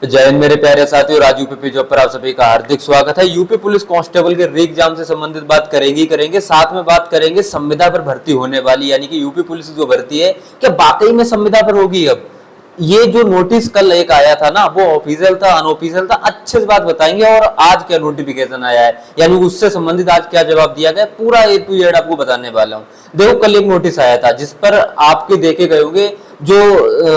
जय हिंद मेरे प्यारे साथियों, राजू पीपी जॉब पर आप सभी का हार्दिक स्वागत है। यूपी पुलिस कांस्टेबल के री एग्जाम से संबंधित बात करेंगे ही करेंगे, साथ में बात करेंगे संविदा पर भर्ती होने वाली, यानी कि यूपी पुलिस जो भर्ती है क्या वाकई में संविदा पर होगी। अब ये जो नोटिस कल एक आया था ना, वो ऑफिशियल था अनऑफिशियल था, अच्छे से बात बताएंगे। और आज क्या नोटिफिकेशन आया है, यानी उससे संबंधित आज क्या जवाब दिया गया, पूरा ए टू जेड आपको बताने वाला हूँ। देखो, कल एक नोटिस आया था जिस पर आपके देखे गए होंगे जो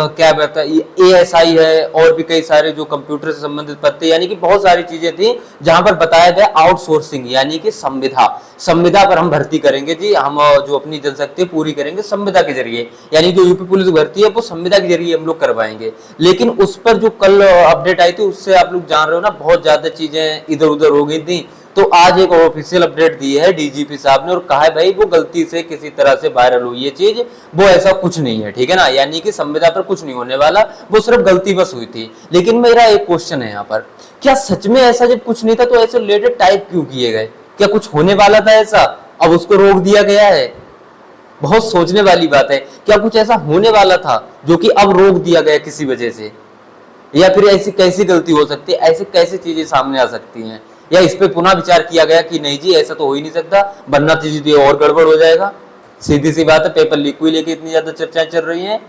क्या कहता है एएसआई है, और भी कई सारे जो कंप्यूटर से संबंधित पद थे, यानी कि बहुत सारी चीजें थी जहां पर बताया गया आउटसोर्सिंग, यानी कि संविदा संविदा पर हम भर्ती करेंगे जी। हम जो अपनी जनशक्ति पूरी करेंगे संविदा के जरिए, यानी जो यूपी पुलिस भर्ती है वो संविदा के जरिए हम लोग करवाएंगे। लेकिन उस पर जो कल अपडेट आई थी उससे आप लोग जान रहे हो ना, बहुत ज्यादा चीजें इधर उधर हो गई थी। तो आज एक ऑफिशियल अपडेट दी है डीजीपी साहब ने और कहा है भाई वो गलती से किसी तरह से वायरल हुई ये चीज, वो ऐसा कुछ नहीं है, ठीक है ना। यानी कि संविदा पर कुछ नहीं होने वाला, वो सिर्फ गलती बस हुई थी। लेकिन मेरा एक क्वेश्चन है यहाँ पर, क्या सच में ऐसा जब कुछ नहीं था तो ऐसे रिलेटेड टाइप क्यों किए गए? क्या कुछ होने वाला था ऐसा, अब उसको रोक दिया गया है? बहुत सोचने वाली बात है। क्या कुछ ऐसा होने वाला था जो कि अब रोक दिया गया किसी वजह से? या फिर ऐसी कैसी गलती हो सकती है, ऐसी कैसी चीजें सामने आ सकती हैं? या इस पे पुनः विचार किया गया कि नहीं जी ऐसा तो हो ही नहीं सकता, वरना चीज और गड़बड़ हो जाएगा। सीधी सी बात है, पेपर लीक हुई लेके इतनी ज्यादा चर्चाएं चल रही हैं।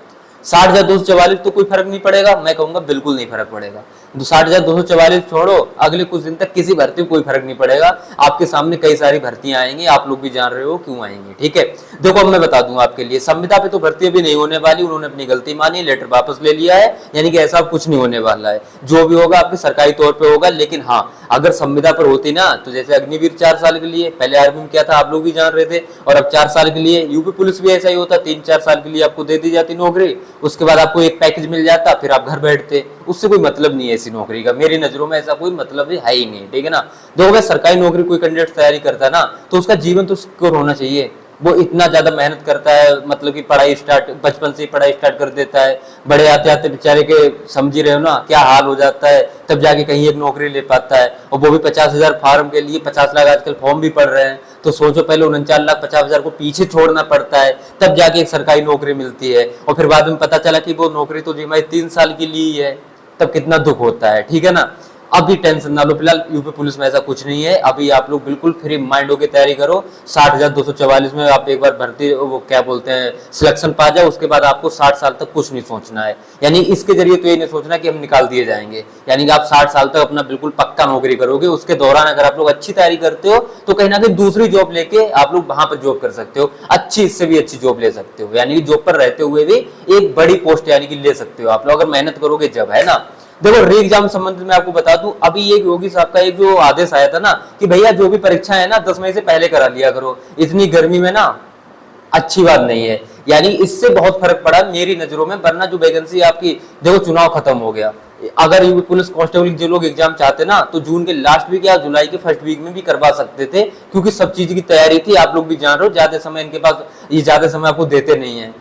60,244 तो कोई फर्क नहीं पड़ेगा, मैं कहूंगा बिल्कुल नहीं फर्क पड़ेगा। 60,244 छोड़ो, अगले कुछ दिन तक किसी भर्ती में कोई फर्क नहीं पड़ेगा। आपके सामने कई सारी भर्तियां आएंगी, आप लोग भी जान रहे हो क्यों आएंगी, ठीक है। देखो, अब मैं बता दूं आपके लिए, संविदा पे तो भर्ती अभी नहीं होने वाली, उन्होंने अपनी गलती मानी, लेटर वापस ले लिया है, यानी कि ऐसा कुछ नहीं होने वाला है। जो भी होगा आपके सरकारी तौर पर होगा। लेकिन हाँ, अगर संविदा पर होती ना तो जैसे अग्निवीर 4 साल के लिए, पहले आर्मी में क्या था आप लोग भी जान रहे थे, और अब 4 साल के लिए यूपी पुलिस भी ऐसा ही होता, 3-4 साल के लिए आपको दे दी जाती नौकरी, उसके बाद आपको एक पैकेज मिल जाता, फिर आप घर बैठते। उससे कोई मतलब नहीं है ऐसी नौकरी का, मेरी नजरों में ऐसा कोई मतलब है ही नहीं, ठीक है ना। देखो भाई, सरकारी नौकरी कोई कैंडिडेट तैयारी करता है ना, तो उसका जीवन तो सिक्योर होना चाहिए। वो इतना ज्यादा मेहनत करता है, मतलब कि पढ़ाई स्टार्ट बचपन से ही पढ़ाई स्टार्ट कर देता है, बड़े आते आते बेचारे के समझ ही रहे हो ना क्या हाल हो जाता है, तब जाके कहीं एक नौकरी ले पाता है। और वो भी 50,000 फार्म के लिए, 50 लाख आजकल फॉर्म भी पड़ रहे हैं, तो सोचो पहले 49,50,000 को पीछे छोड़ना पड़ता है, तब जाके एक सरकारी नौकरी मिलती है। और फिर बाद में पता चला कि वो नौकरी तो जी मैं 3 साल के लिए ही है, तब कितना दुख होता है, ठीक है ना। अभी टेंशन ना लो, फिलहाल यूपी पुलिस में ऐसा कुछ नहीं है। अभी आप लोग बिल्कुल फ्री माइंड होकर तैयारी करो। 60,244 में आप एक बार भर्ती, वो क्या बोलते हैं, सिलेक्शन पा जाओ, उसके बाद आपको 60 साल तक कुछ नहीं सोचना है। यानी इसके जरिए तो ये नहीं सोचना कि हम निकाल दिए जाएंगे, यानी कि आप 60 साल तक अपना बिल्कुल पक्का नौकरी करोगे। उसके दौरान अगर आप लोग अच्छी तैयारी करते हो तो कहीं ना कहीं दूसरी जॉब लेके आप लोग वहां पर जॉब कर सकते हो, अच्छी, इससे भी अच्छी जॉब ले सकते हो, यानी कि जॉब पर रहते हुए भी एक बड़ी पोस्ट यानी कि ले सकते हो आप लोग, अगर मेहनत करोगे जब, है ना। देखो, री एग्जाम संबंधित मैं आपको बता दूं, अभी ये योगी साहब का एक जो आदेश आया था ना कि भैया जो भी परीक्षा है ना 10 मई से पहले करा लिया करो, इतनी गर्मी में ना अच्छी बात नहीं है। यानी इससे बहुत फर्क पड़ा मेरी नजरों में, वरना जो वैकेंसी आपकी, देखो चुनाव खत्म हो गया, अगर यूपी पुलिस कांस्टेबल जो लोग एग्जाम चाहते ना तो जून के लास्ट वीक या जुलाई के फर्स्ट वीक में भी करवा सकते थे, क्योंकि सब चीज की तैयारी थी। आप लोग भी जान रहे हो, ज्यादा समय इनके पास, ये ज्यादा समय आपको देते नहीं है।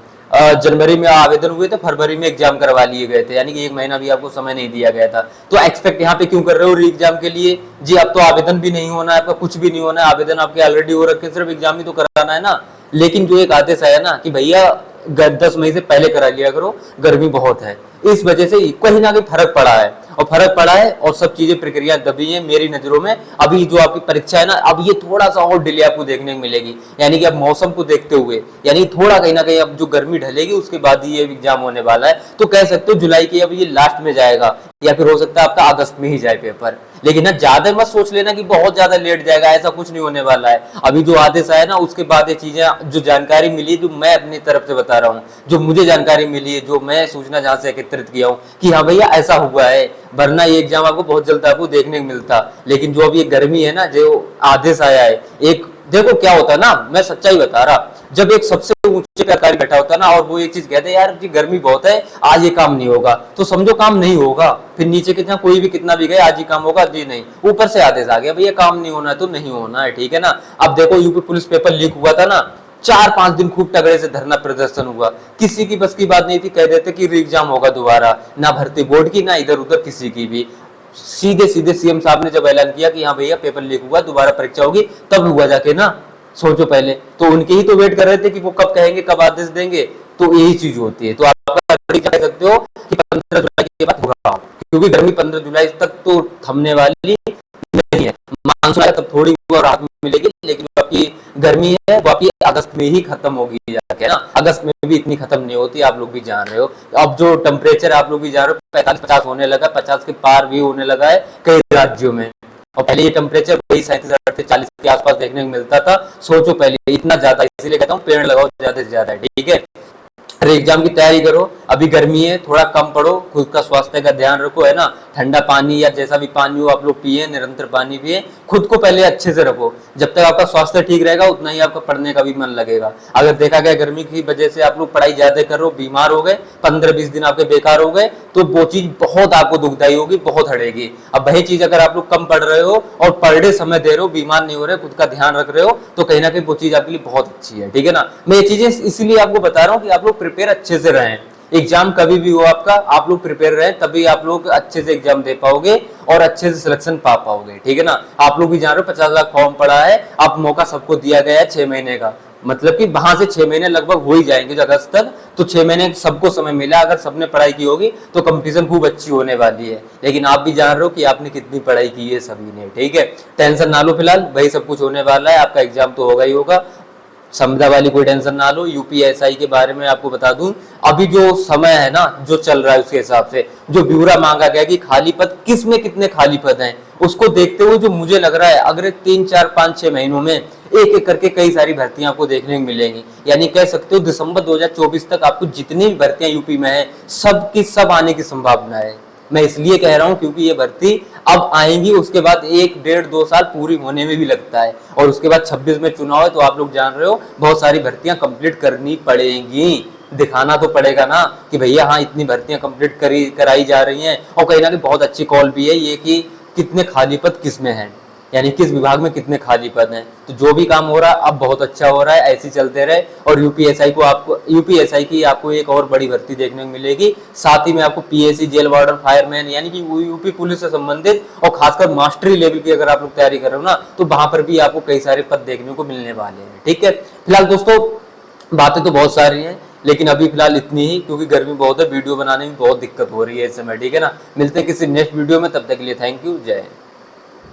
जनवरी में आवेदन हुए थे, फरवरी में एग्जाम करवा लिए गए थे, यानी कि 1 महीना भी आपको समय नहीं दिया गया था। तो एक्सपेक्ट यहाँ पे क्यों कर रहे हो री एग्जाम के लिए जी? अब तो आवेदन भी नहीं होना है आपका, कुछ भी नहीं होना है, आवेदन आपके ऑलरेडी हो रखे, सिर्फ एग्जाम ही तो कराना है ना। लेकिन जो एक आदेश आया ना कि भैया 10 मई से पहले करा लिया करो, गर्मी बहुत है, इस वजह से कहीं ना कहीं फर्क पड़ा है, और फर्क पड़ा है, और सब चीजें प्रक्रिया दबी है मेरी नजरों में। अभी जो आपकी परीक्षा है ना, अब ये थोड़ा सा और डिले आपको देखने को मिलेगी, यानी कि अब मौसम को देखते हुए, यानी थोड़ा कहीं ना कहीं अब जो गर्मी ढलेगी उसके बाद ही ये एग्जाम होने वाला है। तो कह सकते हो जुलाई के अब ये लास्ट में जाएगा, या फिर हो सकता है आपका अगस्त में ही जाए पेपर। लेकिन ना ज्यादा मत सोच लेना कि बहुत ज्यादा लेट जाएगा, ऐसा कुछ नहीं होने वाला है। अभी जो आदेश आया ना उसके बाद ये चीजें, जो जानकारी मिली, जो मैं अपनी तरफ से बता रहा हूँ, जो मुझे जानकारी मिली है, जो मैं सूचना जहां से एकत्रित किया हूँ कि हाँ भैया ऐसा हुआ है, वरना ये एग्जाम आपको बहुत जल्द आपको देखने को मिलता। लेकिन जो अभी ये गर्मी है ना, जो आदेश आया है, एक देखो क्या होता है ना, मैं सच्चाई बता रहा, जब एक सबसे ऊंचे अधिकारी बैठा होता है ना और वो एक चीज कहते हैं यार जी गर्मी बहुत है, आज ये काम नहीं होगा, तो समझो काम नहीं होगा। फिर नीचे कितना कोई भी कितना भी गए, आज ही काम होगा जी नहीं, ऊपर से आदेश आ गया भैया काम नहीं होना है तो नहीं होना है, ठीक है ना। अब देखो यूपी पुलिस पेपर लीक हुआ था ना, 4-5 दिन खूब तगड़े से धरना प्रदर्शन हुआ, किसी की बस की बात नहीं थी, कह देते कि री एग्जाम होगा दोबारा, ना भर्ती बोर्ड की ना इधर उधर किसी की भी। सीधे सीधे सीएम साहब ने जब ऐलान किया कि हाँ भैया पेपर लीक हुआ, दोबारा परीक्षा होगी, तब हुआ जाके ना, सोचो पहले तो उनके ही तो वेट कर रहे थे कि वो कब कहेंगे, कब आदेश देंगे। तो यही चीज होती है। तो आप कह सकते हो कि 15 जुलाई के बाद होगा, क्योंकि गर्मी 15 जुलाई तक तो थमने वाली नहीं है। मानसून आएगा तब थोड़ी वो राहत मिलेगी, लेकिन जो आपकी गर्मी है वो आपकी अगस्त में ही खत्म होगी जाके ना। अगस्त में भी इतनी खत्म नहीं होती, आप लोग भी जान रहे हो। अब जो टेम्परेचर आप लोग भी जान रहे हो 45-50 होने लगा, 50 के पार भी होने लगा है कई राज्यों में। और पहले ये टेम्परेचर वही 37-40 के आसपास देखने को मिलता था। सोचो पहले इतना ज्यादा, इसीलिए कहता हूँ पेड़ लगाओ ज्यादा से ज्यादा, ठीक है। एग्जाम की तैयारी करो, अभी गर्मी है, थोड़ा कम पढ़ो, खुद का स्वास्थ्य का ध्यान रखो, है ना। ठंडा पानी या जैसा भी पानी हो आप लोग पिए, निरंतर पानी पिए, खुद को पहले अच्छे से रखो। जब तक आपका स्वास्थ्य ठीक रहेगा उतना ही आपका पढ़ने का भी मन लगेगा। अगर देखा गया गर्मी की वजह से आप लोग पढ़ाई ज्यादा कर रहे हो, बीमार हो गए, 15-20 दिन आपके बेकार हो गए, तो वो चीज बहुत आपको दुखदायी होगी, बहुत हड़ेगी। अब वही चीज अगर आप लोग कम पढ़ रहे हो और पढ़ने समय दे रहे हो, बीमार नहीं हो रहे, खुद का ध्यान रख रहे हो, तो कहीं ना कहीं वो चीज आपके लिए बहुत अच्छी है, ठीक है ना। मैं ये चीजें इसीलिए आपको बता रहा हूँ कि आप लोग प्रिपेयर अच्छे से रहें। एग्जाम कभी भी हो आपका, आप लोग प्रिपेयर रहें, तभी आप लोग अच्छे से एग्जाम दे पाओगे और अच्छे से सिलेक्शन पा पाओगे, ठीक है ना। आप लोग भी जान रहे हो 50 लाख फॉर्म पड़ा है, अब मौका सबको दिया गया है 6 महीने का, मतलब कि वहां से 6 महीने लगभग हो ही जाएंगे अगस्त तक, तो 6 महीने सबको समय मिला। अगर सबने पढ़ाई की होगी तो कंपटीशन खूब अच्छी होने वाली है। लेकिन आप भी जान रहे हो कि आपने कितनी पढ़ाई की है सभी ने, ठीक है। टेंशन ना लो फिलहाल, वही सब कुछ होने वाला है, आपका एग्जाम तो होगा ही होगा, संविदा वाली कोई टेंशन ना लो। यूपीएसआई के बारे में आपको बता दूं, अभी जो समय है ना जो चल रहा है उसके हिसाब से जो ब्यौरा मांगा गया कि खाली पद किस में कितने खाली पद हैं, उसको देखते हुए जो मुझे लग रहा है अगले 3-4-5-6 महीनों में एक एक करके कई सारी भर्तियां आपको देखने को मिलेंगी। यानी कह सकते हो दिसंबर 2024 तक आपको जितनी भी भर्तियां यूपी में है सब की सब आने की संभावना है। मैं इसलिए कह रहा हूं क्योंकि ये भर्ती अब आएंगी, उसके बाद 1-1.5-2 साल पूरी होने में भी लगता है, और उसके बाद 26 में चुनाव है, तो आप लोग जान रहे हो बहुत सारी भर्तियां कंप्लीट करनी पड़ेंगी। दिखाना तो पड़ेगा ना कि भैया हाँ इतनी भर्तियां कंप्लीट कराई जा रही हैं, और कहीं ना कहीं बहुत अच्छी कॉल भी है ये कि कितने खाली पद किस में हैं, यानी किस विभाग में कितने खाली पद हैं। तो जो भी काम हो रहा है अब बहुत अच्छा हो रहा है, ऐसे चलते रहे। और यूपीएसआई की आपको एक और बड़ी भर्ती देखने को मिलेगी, साथ ही में आपको पीएससी, जेल वार्डन, फायरमैन, यानी कि यूपी पुलिस से संबंधित और खासकर मास्टरी लेवल की अगर आप लोग तैयारी कर रहे हो ना, तो वहां पर भी आपको कई सारे पद देखने को मिलने वाले हैं, ठीक है। फिलहाल दोस्तों बातें तो बहुत सारी हैं, लेकिन अभी फिलहाल इतनी ही, क्योंकि गर्मी बहुत है, वीडियो बनाने में बहुत दिक्कत हो रही है इस समय, ठीक है ना। मिलते हैं किसी नेक्स्ट वीडियो में, तब तक के लिए थैंक यू, जय हिंद।